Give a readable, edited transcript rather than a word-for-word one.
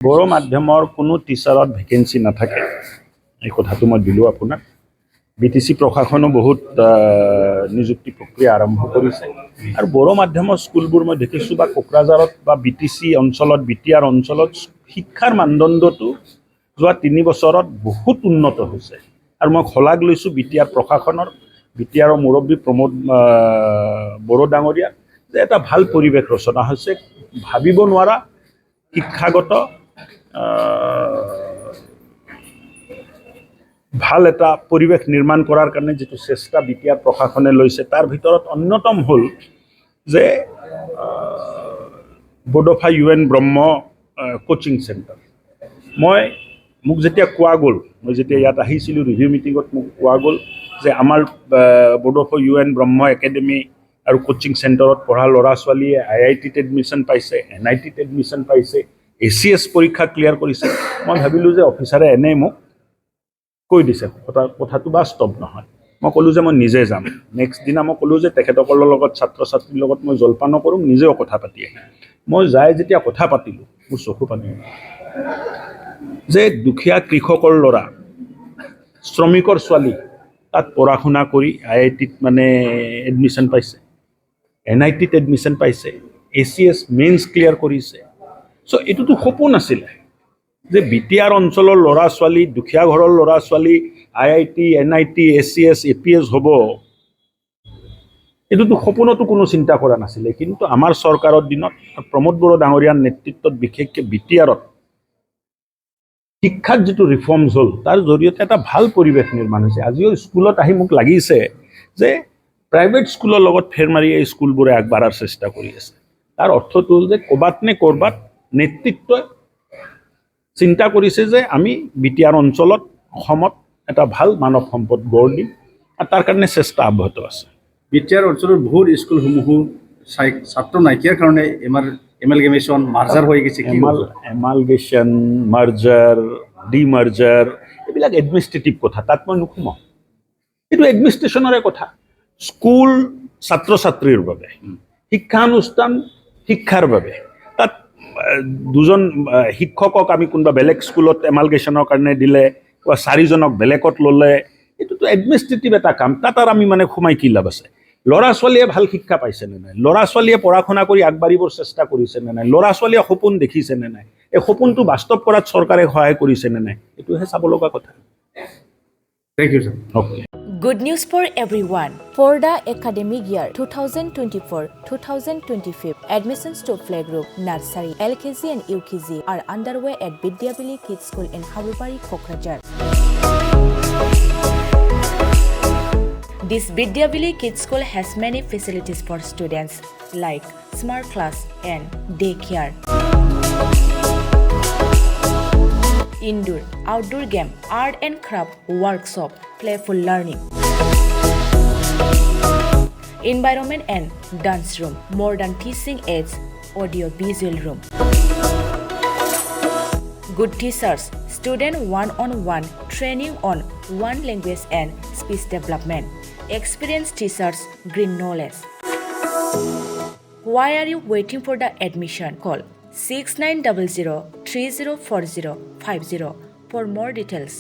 বড়ো মাধ্যমৰ কোনো টিচাৰত ভেকেঞ্চি নাথাকে, এই কথাটো মই দিলোঁ আপোনাক। BTC প্ৰশাসনো বহুত নিযুক্তি প্ৰক্ৰিয়া আৰম্ভ কৰিছে আৰু বড়ো মাধ্যমৰ স্কুলবোৰ মই দেখিছোঁ বা কোকৰাঝাৰত বা BTC অঞ্চলত BTR অঞ্চলত শিক্ষাৰ মানদণ্ডটো যোৱা 3 বছৰত বহুত উন্নত হৈছে আৰু মই শলাগ লৈছোঁ BTR প্ৰশাসনৰ, BTR মুৰব্বী প্ৰমোদ বড়ো ডাঙৰীয়া যে এটা ভাল পৰিৱেশ ৰচনা হৈছে। ভাবিব নোৱাৰা শিক্ষাগত ভাল এটা পৰিৱেশ নিৰ্মাণ কৰাৰ কাৰণে যিটো চেষ্টা BTR প্ৰশাসনে লৈছে তাৰ ভিতৰত অন্যতম হ'ল যে বডোফা UN ব্ৰহ্ম কোচিং চেণ্টাৰ। মোক যেতিয়া কোৱা গ'ল, মই যেতিয়া ইয়াত আহিছিলোঁ ৰিভিউ মিটিঙত মোক কোৱা গ'ল যে আমাৰ বডোফা UN ব্ৰহ্ম একাডেমি আৰু কোচিং চেণ্টাৰত পঢ়া ল'ৰা ছোৱালীয়ে IITত এডমিশ্যন পাইছে, NITত এডমিশ্যন পাইছে, ACS পৰীক্ষা ক্লিয়াৰ কৰিছে। মই ভাবিলোঁ যে অফিচাৰে এনেই মোক কৈ দিছে, কথাটো বাস্তৱ নহয়। মই ক'লোঁ যে মই নিজে যাম। নেক্সট দিনা মই ক'লোঁ যে তেখেতসকলৰ লগত ছাত্ৰ ছাত্ৰীৰ লগত মই জলপানো কৰিম, নিজেও কথা পাতি আহিম। মই যাই যেতিয়া কথা পাতিলোঁ মোৰ চকু পানী যে দুখীয়া কৃষকৰ ল'ৰা, শ্ৰমিকৰ ছোৱালী তাত পঢ়া শুনা কৰি IITত মানে এডমিশ্যন পাইছে, NITত এডমিশ্যন পাইছে, ACS মেইনছ ক্লিয়াৰ কৰিছে। চ' এইটোতো সপোন আছিলে যে BTR অঞ্চলৰ ল'ৰা ছোৱালী, দুখীয়া ঘৰৰ ল'ৰা ছোৱালী IIT, NIT, ACS, APS হ'ব, এইটোতো সপোনতো কোনো চিন্তা কৰা নাছিলে। কিন্তু আমাৰ চৰকাৰৰ দিনত প্ৰমোদ বড়ো ডাঙৰীয়াৰ নেতৃত্বত বিশেষকৈ BTRত শিক্ষাত যিটো ৰিফৰ্মছ হ'ল তাৰ জৰিয়তে এটা ভাল পৰিৱেশ নিৰ্মাণ হৈছে। আজিও স্কুলত আহি মোক লাগিছে যে প্ৰাইভেট স্কুলৰ লগত ফেৰ মাৰি এই স্কুলবোৰে আগবাঢ়াৰ চেষ্টা কৰি আছে। তাৰ অৰ্থটো হ'ল যে ক'ৰবাত নে ক'ৰবাত নেতৃত্বই চিন্তা কৰিছে যে আমি BTR অঞ্চলত অসমত এটা ভাল মানৱ সম্পদ গঢ় দিম আৰু তাৰ কাৰণে চেষ্টা অব্যাহত আছে। BTR অঞ্চলৰ বহুত স্কুলসমূহো ছাত্ৰ নাইকিয়াৰ কাৰণে এমালগেমেশ্যন মাৰ্জাৰ হৈ গৈছে। এমালগেশ্যন, মাৰ্জাৰ, ডিমাৰ্জাৰ এইবিলাক এডমিনিষ্ট্ৰেটিভ কথা, তাত মই নোসোমাওঁ। এইটো এডমিনিষ্ট্ৰেশ্যনৰে কথা। স্কুল ছাত্ৰ ছাত্ৰীৰ বাবে, শিক্ষানুষ্ঠান শিক্ষাৰ বাবে। তাত দুজন শিক্ষকক আমি কোনোবা বেলেগ স্কুলত এমালগেশ্যনৰ কাৰণে দিলে, 4জনক বেলেগত ল'লে, এইটোতো এডমিনিষ্ট্ৰেটিভ এটা কাম। তাত আৰু আমি মানে সোমাই কি লাভ আছে? ল'ৰা ছোৱালীয়ে ভাল শিক্ষা পাইছেনে নাই? ল'ৰা ছোৱালীয়ে পঢ়া শুনা কৰি আগবাঢ়িবৰ চেষ্টা কৰিছেনে নাই? ল'ৰা ছোৱালীয়ে সপোন দেখিছেনে নাই? এই সপোনটো বাস্তৱ কৰাত চৰকাৰে সহায় কৰিছেনে নাই? এইটোহে চাব লগা কথা। Thank you, sir. Okay. Good news for everyone. For the academic year 2024-2025, admissions to playgroup, nursery, LKG and UKG are underway at Vidyavili Kids School in Habubari, Kokrajhar. This Vidyavili Kids School has many facilities for students like smart class and daycare, indoor, outdoor game, art and craft workshop, playful learning, environment and dance room, modern teaching aids, audio visual room, good teachers, student one-on-one training on one language and speech development, experienced teachers, green knowledge. Why are you waiting for the admission? Call 6900 304050 for more details.